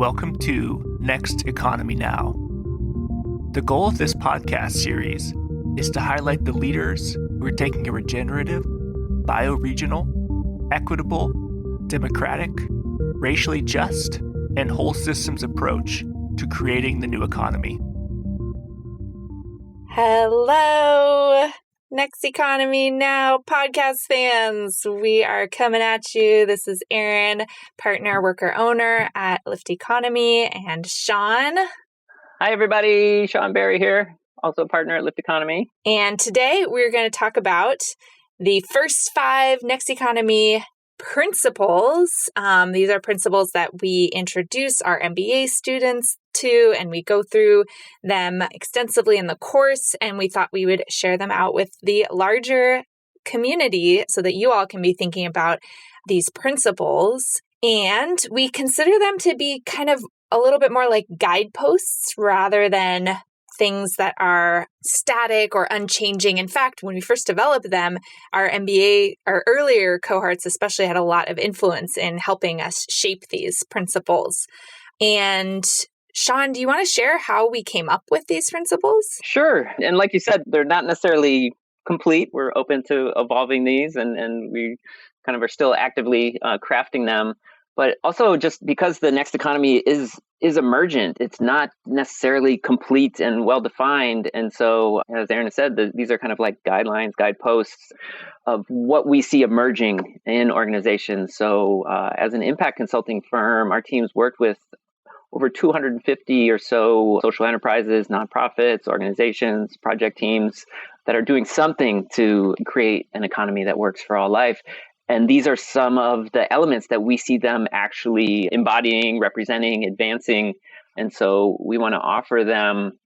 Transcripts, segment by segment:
Welcome to Next Economy Now. The goal of this podcast series is to highlight the leaders who are taking a regenerative, bioregional, equitable, democratic, racially just, and whole systems approach to creating the new economy. Hello, Next Economy Now podcast fans. We are coming at you. This is Erin, partner, worker, owner at Lift Economy, and Sean. Hi, everybody. Sean Barry here, also a partner at Lift Economy. And today we're going to talk about the first 5 Next Economy principles. These are principles that we introduce our MBA students to, and we go through them extensively in the course, and we thought we would share them out with the larger community so that you all can be thinking about these principles. And we consider them to be kind of a little bit more like guideposts rather than things that are static or unchanging. In fact, when we first developed them, our MBA, our earlier cohorts especially, had a lot of influence in helping us shape these principles. And Sean, do you want to share how we came up with these principles? Sure. And like you said, they're not necessarily complete. We're open to evolving these, and we kind of are still actively crafting them. But also just because the next economy is emergent, it's not necessarily complete and well-defined. And so, as Erin said, these are kind of like guidelines, guideposts of what we see emerging in organizations. So as an impact consulting firm, our teams worked with over 250 or so social enterprises, nonprofits, organizations, project teams that are doing something to create an economy that works for all life. And these are some of the elements that we see them actually embodying, representing, advancing. And so we want to offer them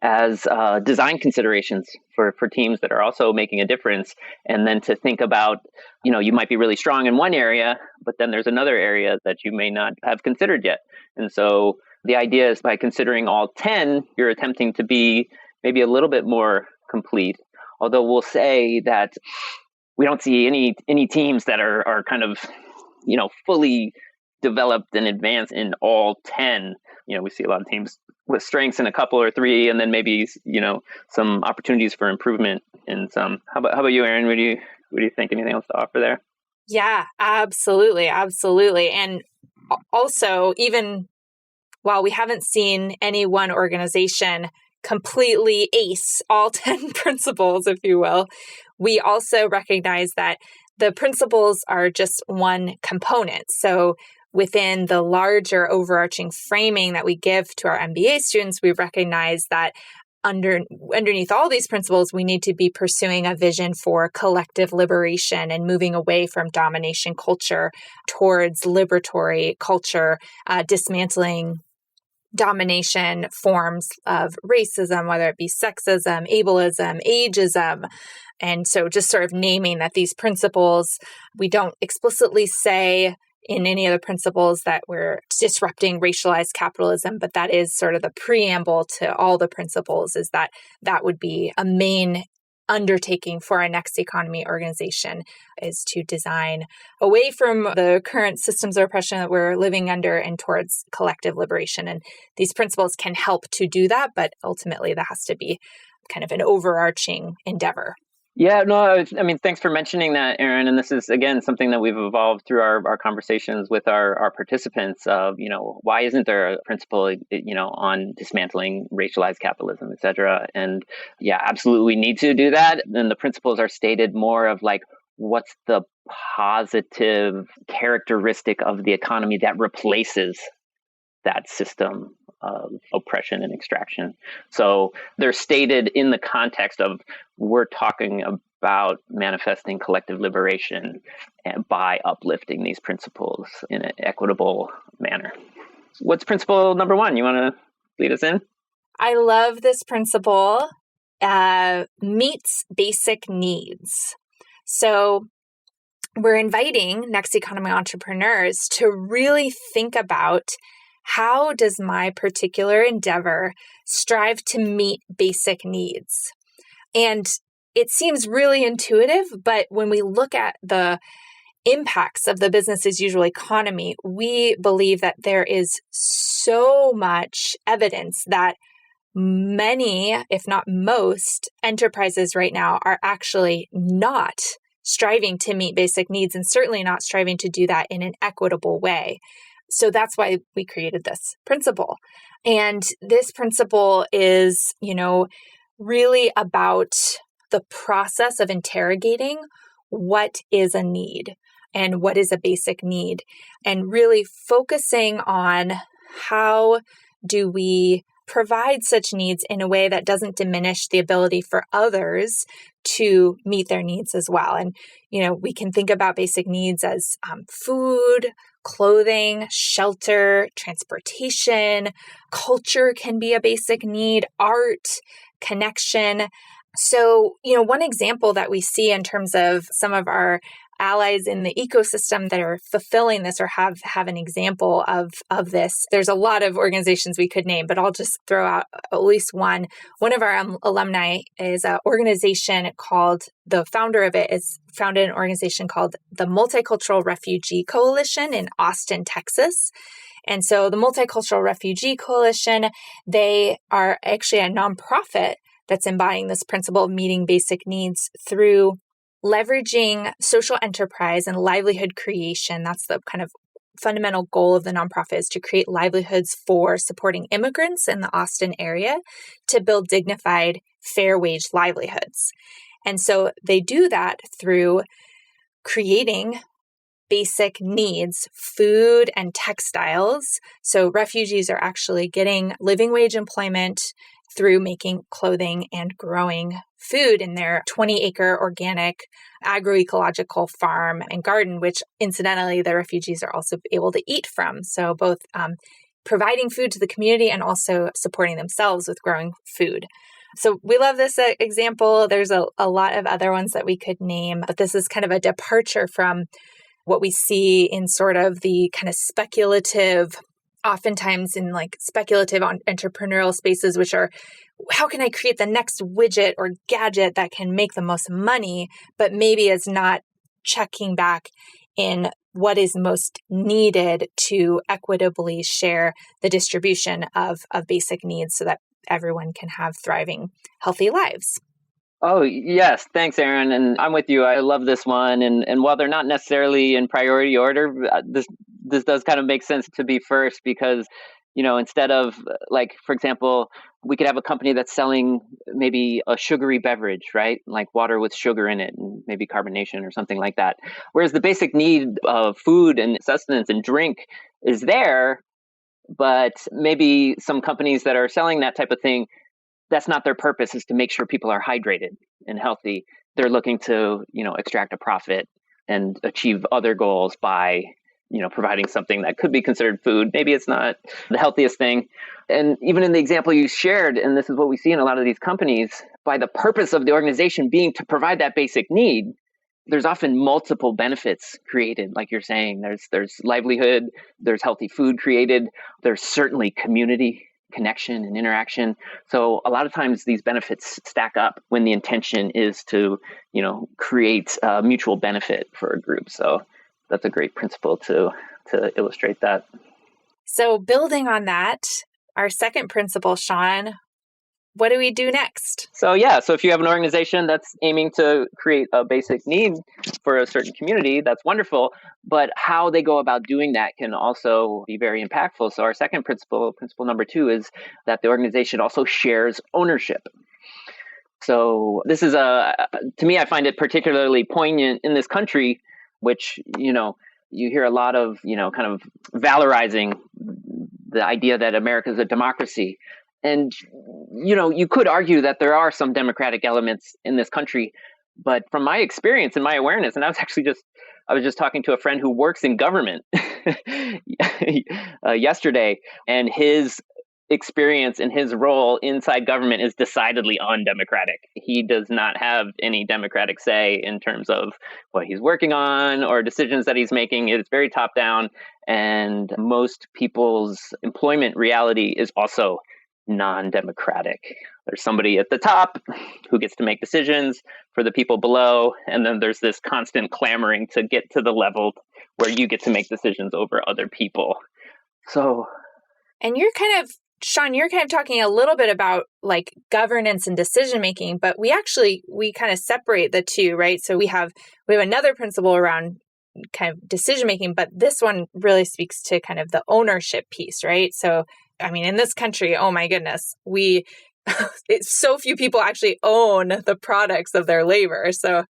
as design considerations for teams that are also making a difference. And then to think about, you might be really strong in one area, but then there's another area that you may not have considered yet. And so the idea is by considering all 10, you're attempting to be maybe a little bit more complete. Although we'll say that we don't see any teams that are kind of, fully developed and advanced in all 10. We see a lot of teams with strengths in a couple or 3, and then maybe, some opportunities for improvement in some. How about you, Erin? What do you think? Anything else to offer there? Yeah, absolutely. And also, even while we haven't seen any one organization completely ace all 10 principles, if you will, we also recognize that the principles are just one component. So within the larger overarching framing that we give to our MBA students, we recognize that underneath all these principles, we need to be pursuing a vision for collective liberation and moving away from domination culture towards liberatory culture, dismantling domination forms of racism, whether it be sexism, ableism, ageism. And so just sort of naming that these principles, we don't explicitly say in any of the principles that we're disrupting racialized capitalism, but that is sort of the preamble to all the principles, is that would be a main undertaking for our Next Economy organization, is to design away from the current systems of oppression that we're living under and towards collective liberation. And these principles can help to do that, but ultimately that has to be kind of an overarching endeavor. Yeah, no, thanks for mentioning that, Erin. And this is, again, something that we've evolved through our conversations with our participants of, why isn't there a principle, on dismantling racialized capitalism, et cetera? And yeah, absolutely, we need to do that. And the principles are stated more of like, what's the positive characteristic of the economy that replaces that system of oppression and extraction. So they're stated in the context of, we're talking about manifesting collective liberation by uplifting these principles in an equitable manner. What's principle number 1? You want to lead us in? I love this principle, meets basic needs. So we're inviting Next Economy entrepreneurs to really think about, how does my particular endeavor strive to meet basic needs? And it seems really intuitive, but when we look at the impacts of the business as usual economy, we believe that there is so much evidence that many, if not most, enterprises right now are actually not striving to meet basic needs and certainly not striving to do that in an equitable way. So that's why we created this principle. And this principle is, really about the process of interrogating what is a need and what is a basic need, and really focusing on how do we provide such needs in a way that doesn't diminish the ability for others to meet their needs as well. And, we can think about basic needs as food, clothing, shelter, transportation, culture can be a basic need, art, connection. So, one example that we see in terms of some of our allies in the ecosystem that are fulfilling this or have an example of this. There's a lot of organizations we could name, but I'll just throw out at least one. One of our alumni is an organization called, the founder of it is founded an organization called the Multicultural Refugee Coalition in Austin, Texas. And so the Multicultural Refugee Coalition, they are actually a nonprofit that's embodying this principle of meeting basic needs through leveraging social enterprise and livelihood creation. That's the kind of fundamental goal of the nonprofit, is to create livelihoods for supporting immigrants in the Austin area to build dignified, fair wage livelihoods. And so they do that through creating basic needs, food and textiles. So refugees are actually getting living wage employment through making clothing and growing food in their 20-acre organic agroecological farm and garden, which incidentally the refugees are also able to eat from. So both providing food to the community and also supporting themselves with growing food. So we love this example. There's a lot of other ones that we could name, but this is kind of a departure from what we see in sort of the kind of speculative, oftentimes in like speculative entrepreneurial spaces, which are, how can I create the next widget or gadget that can make the most money, but maybe is not checking back in what is most needed to equitably share the distribution of basic needs so that everyone can have thriving, healthy lives. Oh, yes. Thanks, Aaron. And I'm with you. I love this one. And while they're not necessarily in priority order, this does kind of make sense to be first because, instead of like, for example, we could have a company that's selling maybe a sugary beverage, right? Like water with sugar in it and maybe carbonation or something like that. Whereas the basic need of food and sustenance and drink is there, but maybe some companies that are selling that type of thing, that's not their purpose, is to make sure people are hydrated and healthy. They're looking to, extract a profit and achieve other goals by, providing something that could be considered food. Maybe it's not the healthiest thing. And even in the example you shared, and this is what we see in a lot of these companies, by the purpose of the organization being to provide that basic need, there's often multiple benefits created. Like you're saying, there's livelihood, there's healthy food created, there's certainly community connection and interaction. So a lot of times these benefits stack up when the intention is to, create a mutual benefit for a group. So that's a great principle to illustrate that. So building on that, our second principle, Sean, what do we do next? So if you have an organization that's aiming to create a basic need for a certain community, that's wonderful. But how they go about doing that can also be very impactful. So our second principle number 2, is that the organization also shares ownership. So this is to me, I find it particularly poignant in this country, which, you hear a lot of, kind of valorizing the idea that America is a democracy. And, you could argue that there are some democratic elements in this country, but from my experience and my awareness, and I was just talking to a friend who works in government yesterday, and his experience and his role inside government is decidedly undemocratic. He does not have any democratic say in terms of what he's working on or decisions that he's making. It's very top down, and most people's employment reality is also non-democratic. There's somebody at the top who gets to make decisions for the people below, and then there's this constant clamoring to get to the level where you get to make decisions over other people. So, and Sean, you're kind of talking a little bit about like governance and decision making, but we kind of separate the two, right? So we have another principle around kind of decision making, but this one really speaks to kind of the ownership piece, right? So, I mean, in this country, oh my goodness, so few people actually own the products of their labor. So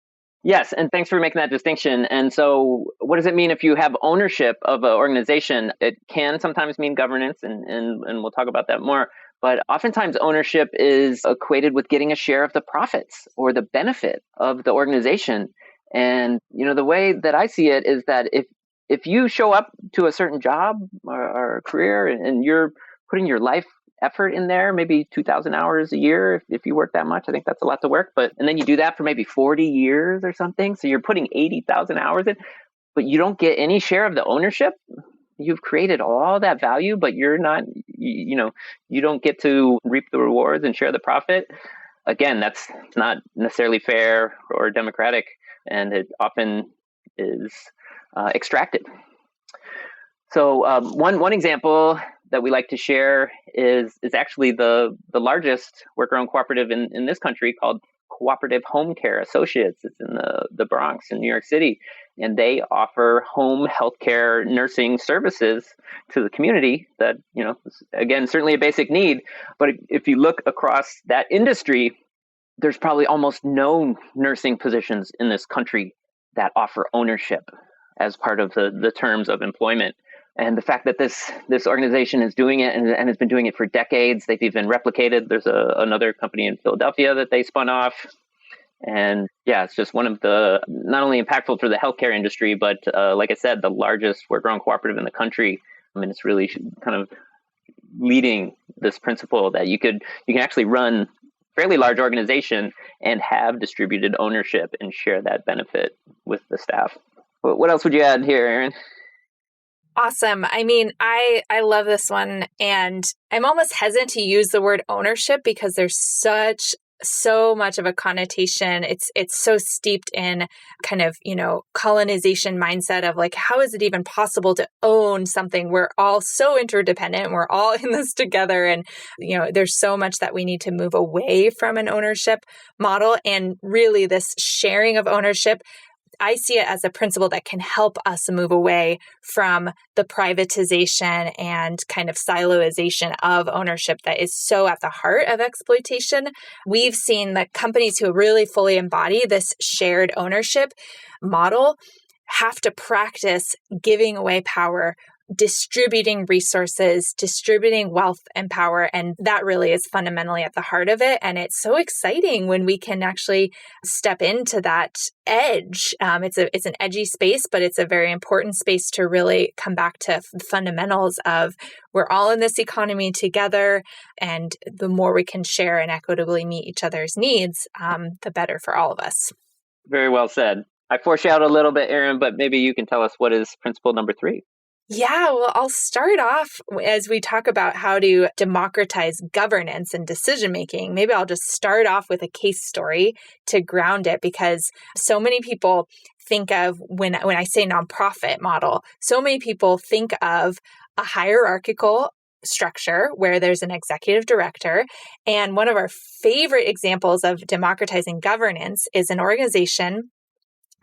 yes, and thanks for making that distinction. And so what does it mean if you have ownership of an organization? It can sometimes mean governance, and we'll talk about that more. But oftentimes ownership is equated with getting a share of the profits or the benefit of the organization. And, the way that I see it is that if you show up to a certain job or career and you're putting your life effort in there, maybe 2,000 hours a year, if you work that much, I think that's a lot to work. And then you do that for maybe 40 years or something. So you're putting 80,000 hours in, but you don't get any share of the ownership. You've created all that value, but you're not, you don't get to reap the rewards and share the profit. Again, that's not necessarily fair or democratic, and it often is extracted. So one example that we like to share is actually the largest worker-owned cooperative in this country, called Cooperative Home Care Associates. It's in the Bronx in New York City, and they offer home healthcare nursing services to the community that, again, certainly a basic need. But if you look across that industry, there's probably almost no nursing positions in this country that offer ownership as part of the terms of employment. And the fact that this organization is doing it and has been doing it for decades, they've even replicated. There's another company in Philadelphia that they spun off. And yeah, it's just one of the not only impactful for the healthcare industry, but like I said, the largest worker-owned cooperative in the country. I mean, it's really kind of leading this principle that you can actually run a fairly large organization and have distributed ownership and share that benefit with the staff. What else would you add here, Erin? Awesome. I mean, I love this one, and I'm almost hesitant to use the word ownership because there's so much of a connotation. It's so steeped in kind of, colonization mindset of like, how is it even possible to own something? We're all so interdependent. We're all in this together. And, there's so much that we need to move away from an ownership model. And really this sharing of ownership, I see it as a principle that can help us move away from the privatization and kind of siloization of ownership that is so at the heart of exploitation. We've seen that companies who really fully embody this shared ownership model have to practice giving away power, distributing resources, distributing wealth and power. And that really is fundamentally at the heart of it. And it's so exciting when we can actually step into that edge. It's an edgy space, but it's a very important space to really come back to the fundamentals of we're all in this economy together. And the more we can share and equitably meet each other's needs, the better for all of us. Very well said. I foreshadowed a little bit, Erin, but maybe you can tell us what is principle number 3. Yeah, well, I'll start off as we talk about how to democratize governance and decision-making. Maybe I'll just start off with a case story to ground it, because so many people think of, when I say nonprofit model, so many people think of a hierarchical structure where there's an executive director. And one of our favorite examples of democratizing governance is an organization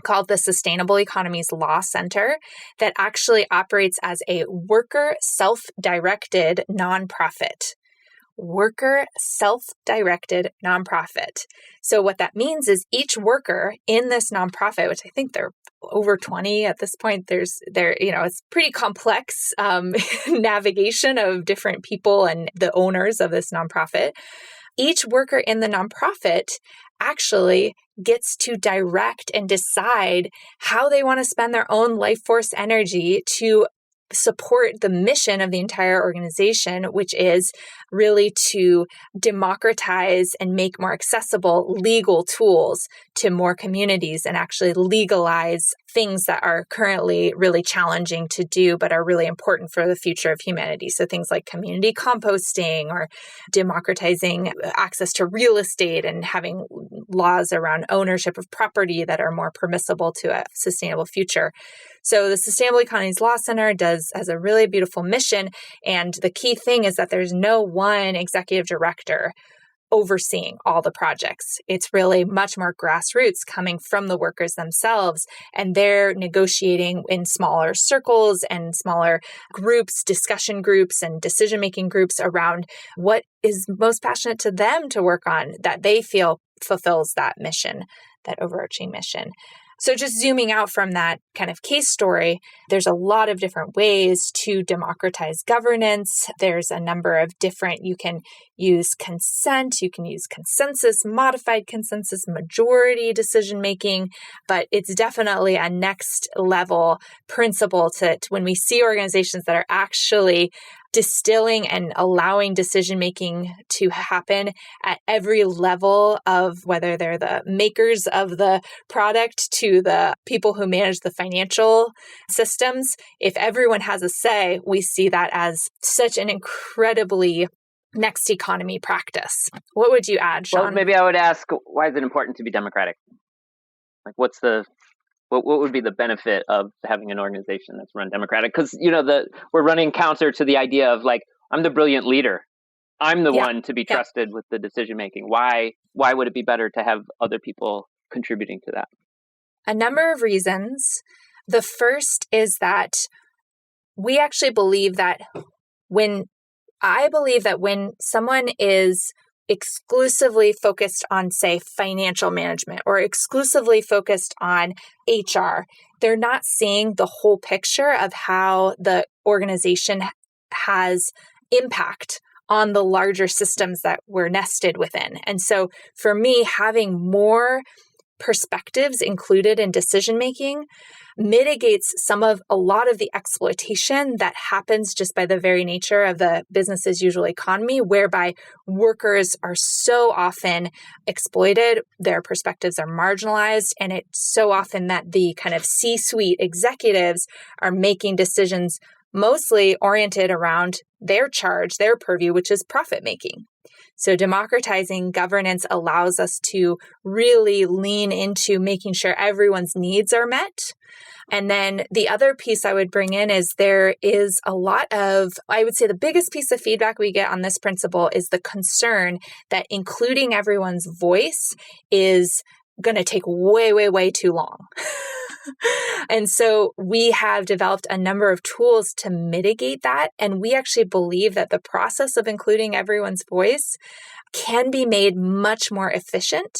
called the Sustainable Economies Law Center that actually operates as a worker self-directed nonprofit. Worker self-directed nonprofit. So what that means is each worker in this nonprofit, which I think they're over 20 at this point, it's pretty complex navigation of different people and the owners of this nonprofit. Each worker in the nonprofit actually gets to direct and decide how they want to spend their own life force energy to support the mission of the entire organization, which is really to democratize and make more accessible legal tools to more communities and actually legalize things that are currently really challenging to do, but are really important for the future of humanity. So things like community composting or democratizing access to real estate and having laws around ownership of property that are more permissible to a sustainable future. So the Sustainable Economies Law Center has a really beautiful mission. And the key thing is that there's no one executive director overseeing all the projects. It's really much more grassroots coming from the workers themselves, and they're negotiating in smaller circles and smaller groups, discussion groups and decision-making groups around what is most passionate to them to work on that they feel fulfills that mission, that overarching mission. So just zooming out from that kind of case story, there's a lot of different ways to democratize governance. There's a number of different, you can use consent, you can use consensus, modified consensus, majority decision-making, but it's definitely a next level principle to when we see organizations that are actually distilling and allowing decision-making to happen at every level of whether they're the makers of the product to the people who manage the financial systems. If everyone has a say, we see that as such an incredibly next economy practice. What would you add, Sean? Well, maybe I would ask, why is it important to be democratic? Like, what would be the benefit of having an organization that's run democratic? Because, we're running counter to the idea of like, I'm the brilliant leader. I'm the one to be trusted with the decision making. Why would it be better to have other people contributing to that? A number of reasons. The first is that we actually believe that when someone is exclusively focused on, say, financial management or exclusively focused on HR, they're not seeing the whole picture of how the organization has impact on the larger systems that we're nested within. And so for me, having more perspectives included in decision-making mitigates a lot of the exploitation that happens just by the very nature of the business as usual economy, whereby workers are so often exploited, their perspectives are marginalized, and it's so often that the kind of C-suite executives are making decisions mostly oriented around their charge, their purview, which is profit making. So democratizing governance allows us to really lean into making sure everyone's needs are met. And then the other piece I would bring in is there is a lot of, I would say the biggest piece of feedback we get on this principle is the concern that including everyone's voice is going to take way, way, way too long. And so we have developed a number of tools to mitigate that. And we actually believe that the process of including everyone's voice can be made much more efficient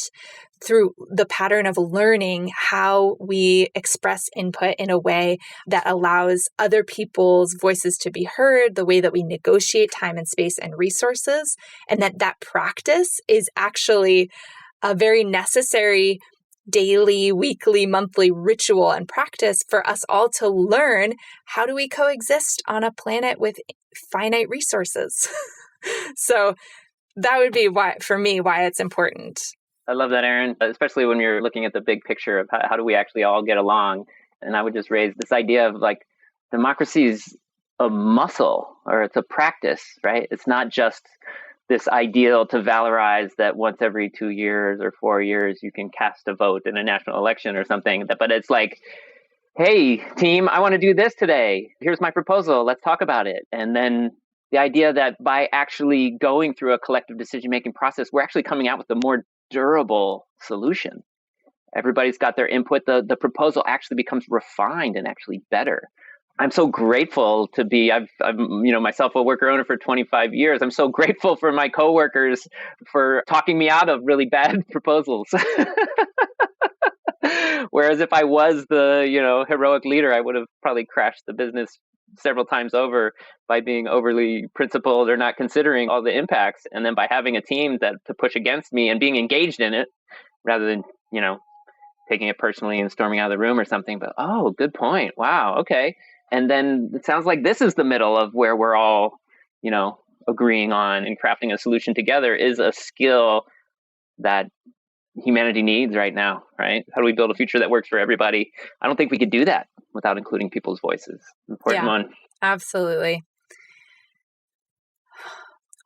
through the pattern of learning how we express input in a way that allows other people's voices to be heard, the way that we negotiate time and space and resources, and that practice is actually a very necessary daily, weekly, monthly ritual and practice for us all to learn how do we coexist on a planet with finite resources. So that would be why it's important. I love that, Erin, especially when you're looking at the big picture of how do we actually all get along. And I would just raise this idea of like democracy is a muscle or it's a practice, right? It's not just this ideal to valorize that once every 2 years or 4 years you can cast a vote in a national election or something. But it's like, hey, team, I want to do this today. Here's my proposal. Let's talk about it. And then the idea that by actually going through a collective decision-making process, we're actually coming out with a more durable solution. Everybody's got their input. The proposal actually becomes refined and actually better. I'm so grateful to be, I'm myself a worker owner for 25 years. I'm so grateful for my coworkers for talking me out of really bad proposals. Whereas if I was the, heroic leader, I would have probably crashed the business several times over by being overly principled or not considering all the impacts. And then by having a team to push against me and being engaged in it rather than, taking it personally and storming out of the room or something. But, oh, good point. Wow. Okay. And then it sounds like this is the middle of where we're all, agreeing on and crafting a solution together is a skill that humanity needs right now, right? How do we build a future that works for everybody? I don't think we could do that without including people's voices. Important one. Absolutely.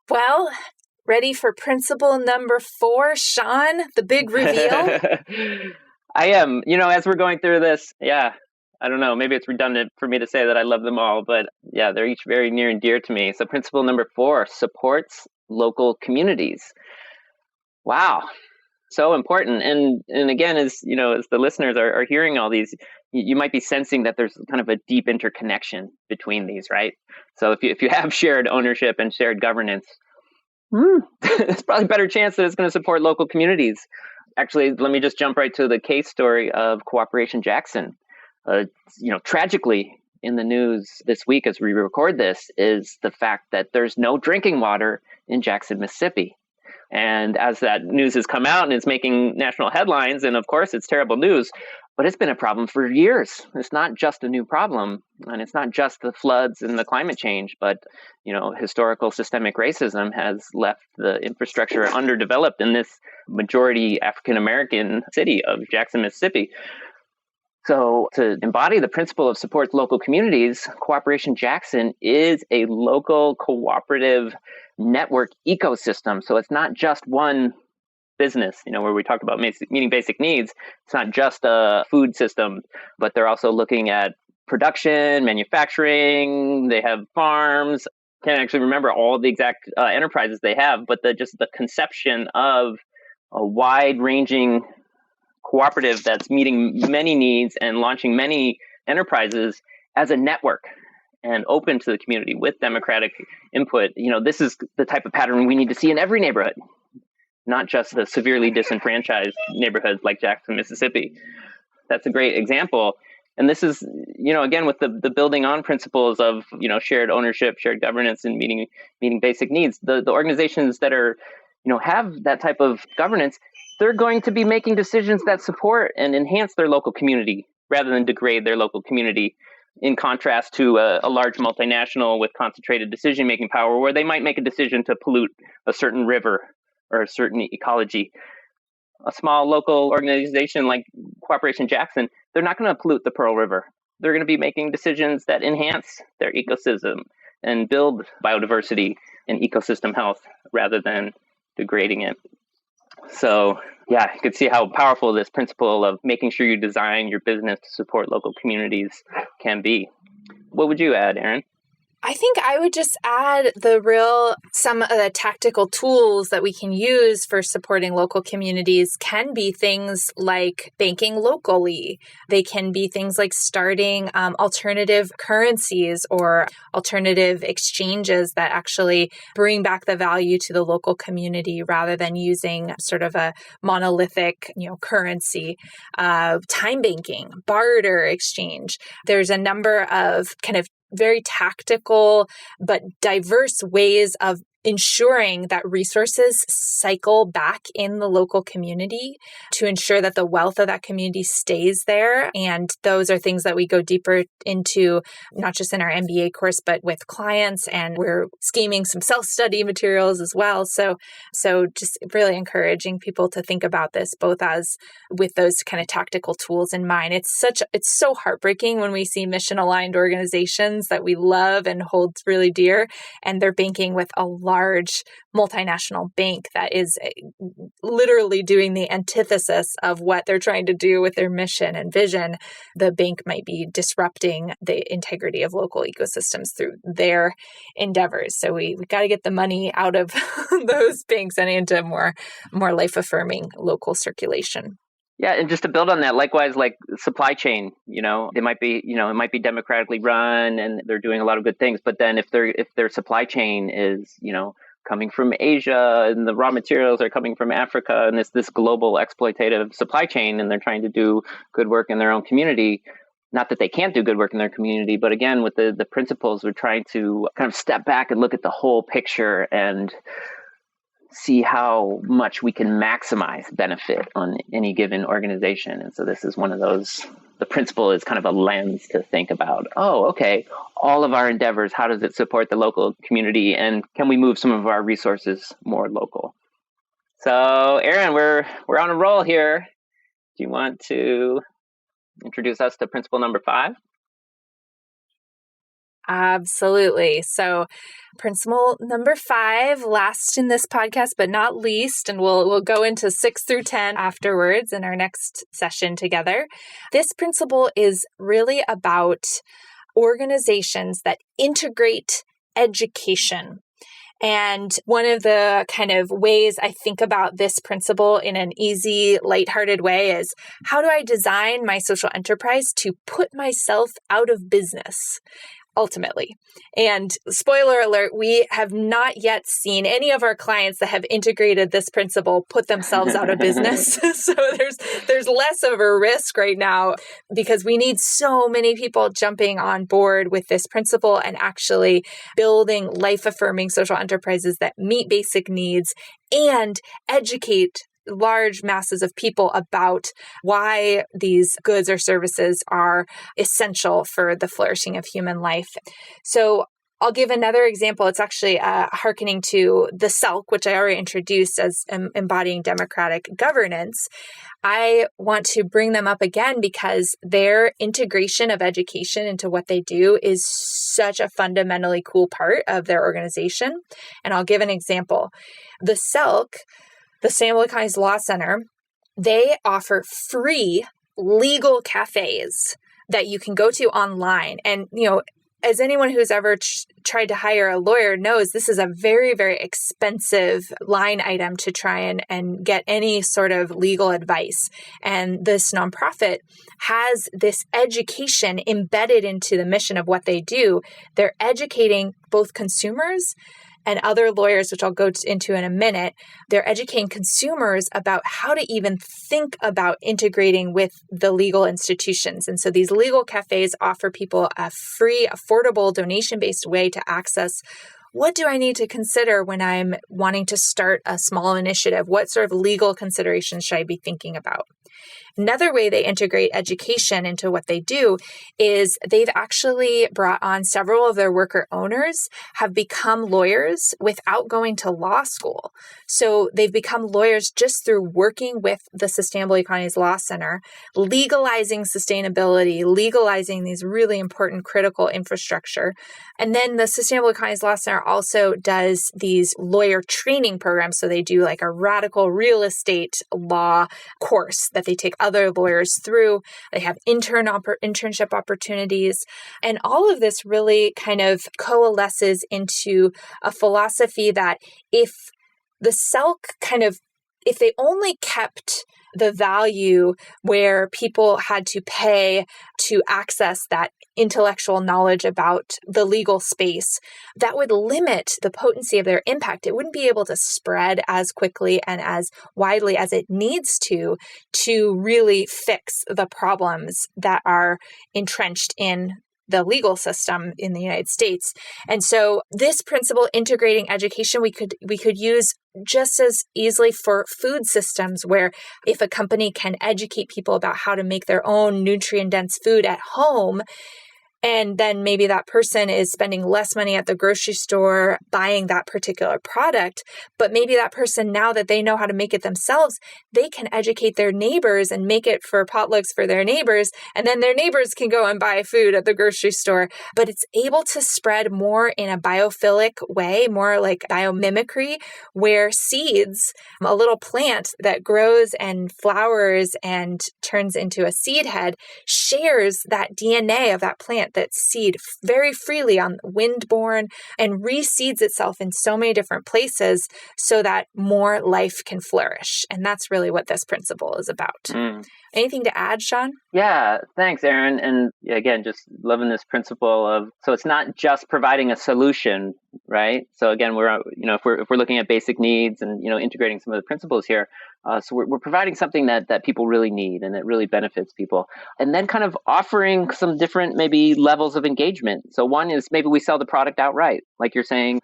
Well, ready for principle number 4, Sean, the big reveal? I am. As we're going through this, I don't know, maybe it's redundant for me to say that I love them all, but they're each very near and dear to me. So principle number 4, supports local communities. Wow. So important. And again, as the listeners are hearing all these, you might be sensing that there's kind of a deep interconnection between these, right? So if you have shared ownership and shared governance, it's probably a better chance that it's going to support local communities. Actually, let me just jump right to the case story of Cooperation Jackson. Tragically in the news this week as we record this is the fact that there's no drinking water in Jackson, Mississippi. And as that news has come out and it's making national headlines, and of course it's terrible news, but it's been a problem for years. It's not just a new problem, and it's not just the floods and the climate change, but historical systemic racism has left the infrastructure underdeveloped in this majority African American city of Jackson, Mississippi. So to embody the principle of support local communities, Cooperation Jackson is a local cooperative network ecosystem. So it's not just one business, where we talk about meeting basic needs. It's not just a food system, but they're also looking at production, manufacturing. They have farms. Can't actually remember all the exact enterprises they have, but just the conception of a wide-ranging cooperative that's meeting many needs and launching many enterprises as a network and open to the community with democratic input. This is the type of pattern we need to see in every neighborhood, not just the severely disenfranchised neighborhoods like Jackson, Mississippi. That's a great example. And this is, again, with the building on principles of, shared ownership, shared governance, and meeting basic needs. The organizations that are, have that type of governance, they're going to be making decisions that support and enhance their local community rather than degrade their local community, in contrast to a large multinational with concentrated decision-making power where they might make a decision to pollute a certain river or a certain ecology. A small local organization like Cooperation Jackson, they're not going to pollute the Pearl River. They're going to be making decisions that enhance their ecosystem and build biodiversity and ecosystem health rather than degrading it. So, you can see how powerful this principle of making sure you design your business to support local communities can be. What would you add, Erin? I think I would just add some of the tactical tools that we can use for supporting local communities can be things like banking locally. They can be things like starting alternative currencies or alternative exchanges that actually bring back the value to the local community rather than using sort of a monolithic, currency. Time banking, barter exchange. There's a number of kind of very tactical but diverse ways of ensuring that resources cycle back in the local community to ensure that the wealth of that community stays there. And those are things that we go deeper into, not just in our MBA course, but with clients. And we're scheming some self-study materials as well. So just really encouraging people to think about this, both as with those kind of tactical tools in mind. It's so heartbreaking when we see mission-aligned organizations that we love and hold really dear, and they're banking with a large multinational bank that is literally doing the antithesis of what they're trying to do with their mission and vision. The bank might be disrupting the integrity of local ecosystems through their endeavors. So we got to get the money out of those banks and into more life-affirming local circulation. Yeah, and just to build on that, likewise, like supply chain, they might be, it might be democratically run and they're doing a lot of good things. But then if their supply chain is, coming from Asia and the raw materials are coming from Africa and this global exploitative supply chain, and they're trying to do good work in their own community, not that they can't do good work in their community, but again, with the principles, we're trying to kind of step back and look at the whole picture and see how much we can maximize benefit on any given organization. And so this is one of those the principle is kind of a lens to think about, oh, okay, all of our endeavors, how does it support the local community? And can we move some of our resources more local? So, Erin, we're on a roll here. Do you want to introduce us to principle number 5? Absolutely. So principle number 5, last in this podcast, but not least, and we'll go into 6 through 10 afterwards in our next session together. This principle is really about organizations that integrate education. And one of the kind of ways I think about this principle in an easy, lighthearted way is, how do I design my social enterprise to put myself out of business? Ultimately. And spoiler alert, we have not yet seen any of our clients that have integrated this principle put themselves out of business. So there's less of a risk right now because we need so many people jumping on board with this principle and actually building life-affirming social enterprises that meet basic needs and educate large masses of people about why these goods or services are essential for the flourishing of human life. So I'll give another example. It's actually hearkening to the SELC, which I already introduced as embodying democratic governance. I want to bring them up again because their integration of education into what they do is such a fundamentally cool part of their organization. And I'll give an example. The SELC, the Sustainable Economies Law Center, they offer free legal cafes that you can go to online. And, as anyone who's ever tried to hire a lawyer knows, this is a very, very expensive line item to try and get any sort of legal advice. And this nonprofit has this education embedded into the mission of what they do. They're educating both consumers and other lawyers, which I'll go into in a minute. They're educating consumers about how to even think about integrating with the legal institutions. And so these legal cafes offer people a free, affordable, donation-based way to access what do I need to consider when I'm wanting to start a small initiative? What sort of legal considerations should I be thinking about? Another way they integrate education into what they do is they've actually brought on several of their worker owners have become lawyers without going to law school. So they've become lawyers just through working with the Sustainable Economies Law Center, legalizing sustainability, legalizing these really important critical infrastructure. And then the Sustainable Economies Law Center also does these lawyer training programs. So they do like a radical real estate law course that they take other lawyers through. They have internship opportunities. And all of this really kind of coalesces into a philosophy that if the SELC if they only kept the value where people had to pay to access that intellectual knowledge about the legal space, that would limit the potency of their impact. It wouldn't be able to spread as quickly and as widely as it needs to really fix the problems that are entrenched in the legal system in the United States. And so this principle, integrating education, we could use just as easily for food systems, where if a company can educate people about how to make their own nutrient-dense food at home, and then maybe that person is spending less money at the grocery store buying that particular product, but maybe that person, now that they know how to make it themselves, they can educate their neighbors and make it for potlucks for their neighbors, and then their neighbors can go and buy food at the grocery store. But it's able to spread more in a biophilic way, more like biomimicry, where seeds, a little plant that grows and flowers and turns into a seed head, shares that DNA of that plant, that seed, very freely on windborne, and reseeds itself in so many different places so that more life can flourish. And that's really what this principle is about. Anything to add, Sean? Yeah, thanks, Erin. And again, just loving this principle of, so it's not just providing a solution, right? So again, if we're looking at basic needs and, integrating some of the principles here, so we're providing something that people really need and that really benefits people. And then kind of offering some different maybe levels of engagement. So one is maybe we sell the product outright. Like you're saying,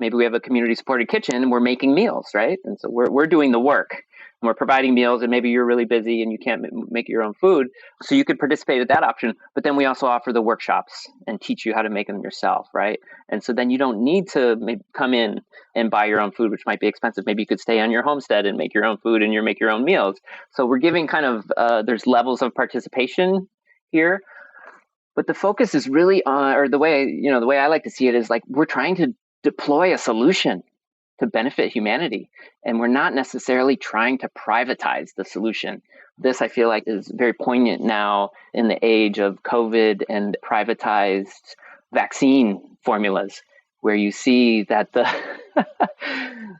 maybe we have a community supported kitchen and we're making meals, right? And so we're doing the work. we're providing meals, and maybe you're really busy and you can't make your own food. So you could participate at that option. But then we also offer the workshops and teach you how to make them yourself, right? And so then you don't need to maybe come in and buy your own food, which might be expensive. Maybe you could stay on your homestead and make your own food and make your own meals. So we're giving kind of, there's levels of participation here. But the focus is really on, or the way I like to see it is like, we're trying to deploy a solution to benefit humanity. And we're not necessarily trying to privatize the solution. This, I feel like, is very poignant now in the age of COVID and privatized vaccine formulas, where you see that the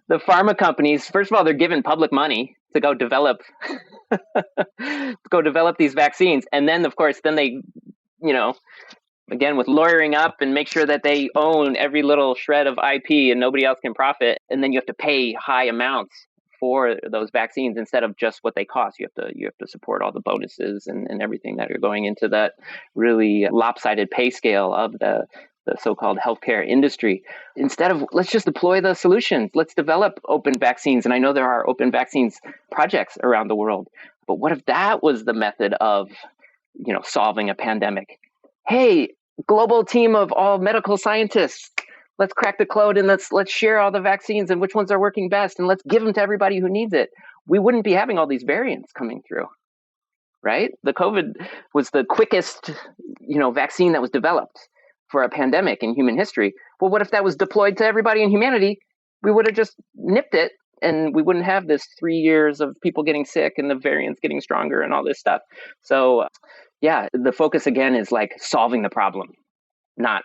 the pharma companies, first of all, they're given public money to go develop these vaccines. And then, of course, then they, again, with lawyering up and make sure that they own every little shred of IP and nobody else can profit. And then you have to pay high amounts for those vaccines instead of just what they cost. You have to support all the bonuses and everything that are going into that really lopsided pay scale of the so-called healthcare industry. Instead of, let's just deploy the solutions. Let's develop open vaccines. And I know there are open vaccines projects around the world. But what if that was the method of, solving a pandemic? Hey, global team of all medical scientists, let's crack the code and let's share all the vaccines and which ones are working best, and let's give them to everybody who needs it. We wouldn't be having all these variants coming through, right? The COVID was the quickest, vaccine that was developed for a pandemic in human history. Well, what if that was deployed to everybody in humanity? We would have just nipped it, and we wouldn't have this 3 years of people getting sick and the variants getting stronger and all this stuff. So yeah, the focus again is like solving the problem, not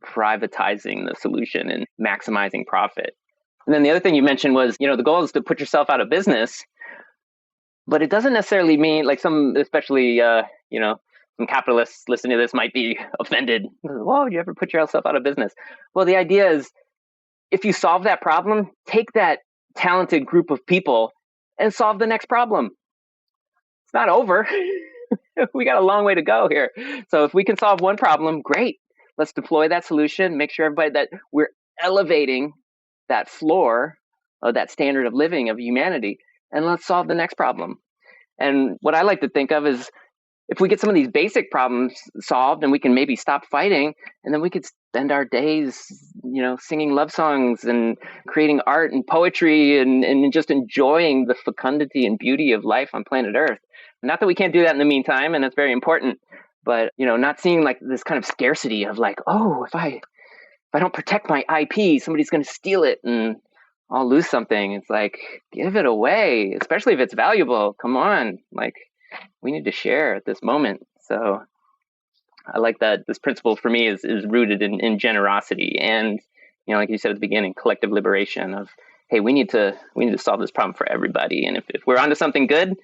privatizing the solution and maximizing profit. And then the other thing you mentioned was, the goal is to put yourself out of business, but it doesn't necessarily mean like especially, some capitalists listening to this might be offended. Whoa, did you ever put yourself out of business? Well, the idea is if you solve that problem, take that talented group of people and solve the next problem. It's not over. We got a long way to go here. So if we can solve one problem, great. Let's deploy that solution, make sure everybody that we're elevating that floor of that standard of living of humanity, and let's solve the next problem. And what I like to think of is if we get some of these basic problems solved and we can maybe stop fighting, and then we could spend our days, singing love songs and creating art and poetry and just enjoying the fecundity and beauty of life on planet Earth. Not that we can't do that in the meantime, and that's very important, but, not seeing like this kind of scarcity of like, oh, if I don't protect my IP, somebody's going to steal it and I'll lose something. It's like, give it away, especially if it's valuable. Come on. Like, we need to share at this moment. So I like that this principle for me is rooted in generosity and, like you said at the beginning, collective liberation of, hey, we need to solve this problem for everybody. And if we're onto something good,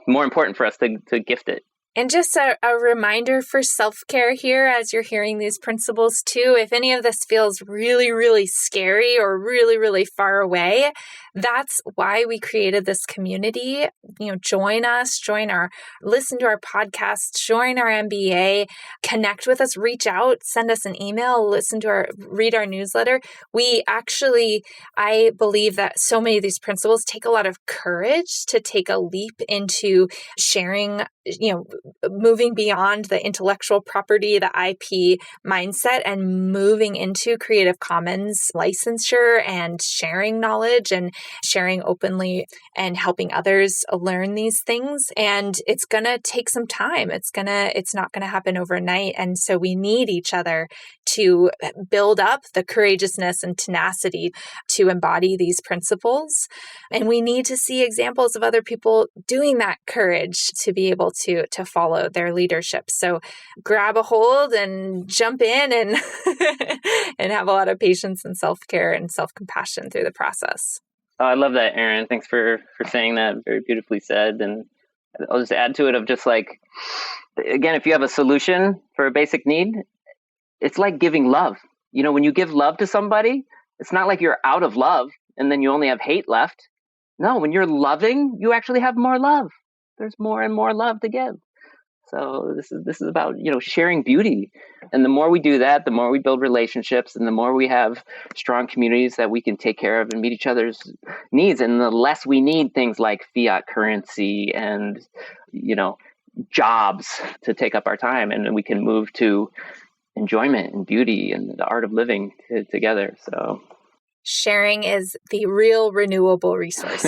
more important for us to gift it. And just a reminder for self-care here as you're hearing these principles too, if any of this feels really, really scary or really, really far away, that's why we created this community. Join us, listen to our podcast, join our MBA, connect with us, reach out, send us an email, read our newsletter. I believe that so many of these principles take a lot of courage to take a leap into sharing, moving beyond the intellectual property, the IP mindset, and moving into Creative Commons licensure and sharing knowledge and sharing openly and helping others learn these things. And it's going to take some time. It's not going to happen overnight. And so we need each other to build up the courageousness and tenacity to embody these principles. And we need to see examples of other people doing that courage to be able to follow their leadership. So grab a hold and jump in and and have a lot of patience and self-care and self-compassion through the process. Oh, I love that, Erin. Thanks for saying that. Very beautifully said. And I'll just add to it of just like, again, if you have a solution for a basic need, it's like giving love. When you give love to somebody, it's not like you're out of love and then you only have hate left. No, when you're loving, you actually have more love. There's more and more love to give. So this is about, sharing beauty. And the more we do that, the more we build relationships, and the more we have strong communities that we can take care of and meet each other's needs. And the less we need things like fiat currency and, jobs to take up our time. And then we can move to enjoyment and beauty and the art of living together. So sharing is the real renewable resource.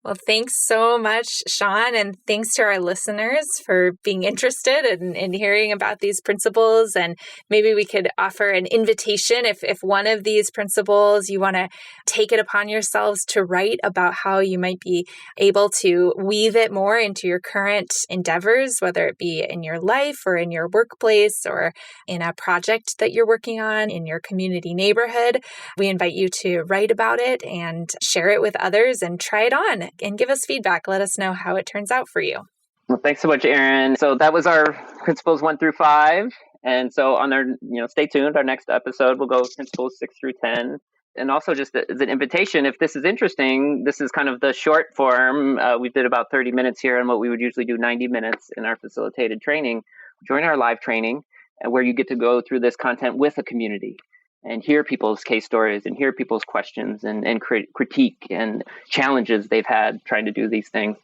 Well, thanks so much, Sean, and thanks to our listeners for being interested in hearing about these principles. And maybe we could offer an invitation if one of these principles, you want to take it upon yourselves to write about how you might be able to weave it more into your current endeavors, whether it be in your life or in your workplace or in a project that you're working on in your community neighborhood. We invite you to write about it and share it with others and try it on and give us feedback. Let us know how it turns out for you. Well, thanks so much, Erin. So that was our principles 1 through 5. And so on our, stay tuned. Our next episode will go principles 6 through 10. And also just as an invitation, if this is interesting, this is kind of the short form. We did about 30 minutes here on what we would usually do 90 minutes in our facilitated training. Join our live training where you get to go through this content with a community and hear people's case stories and hear people's questions and critique and challenges they've had trying to do these things.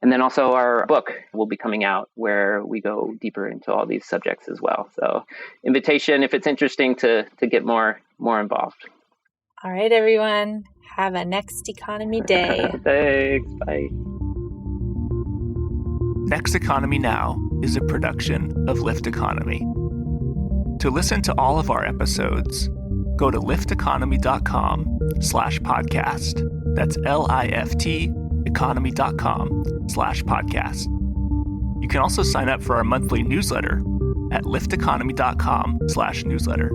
And then also our book will be coming out where we go deeper into all these subjects as well. So invitation, if it's interesting, to get more involved. All right, everyone. Have a Next Economy day. Thanks. Bye. Next Economy Now is a production of Lift Economy. To listen to all of our episodes, go to lifteconomy.com/podcast. That's LIFT economy.com/podcast. You can also sign up for our monthly newsletter at lifteconomy.com/newsletter.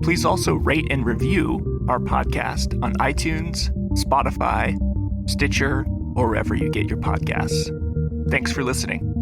Please also rate and review our podcast on iTunes, Spotify, Stitcher, or wherever you get your podcasts. Thanks for listening.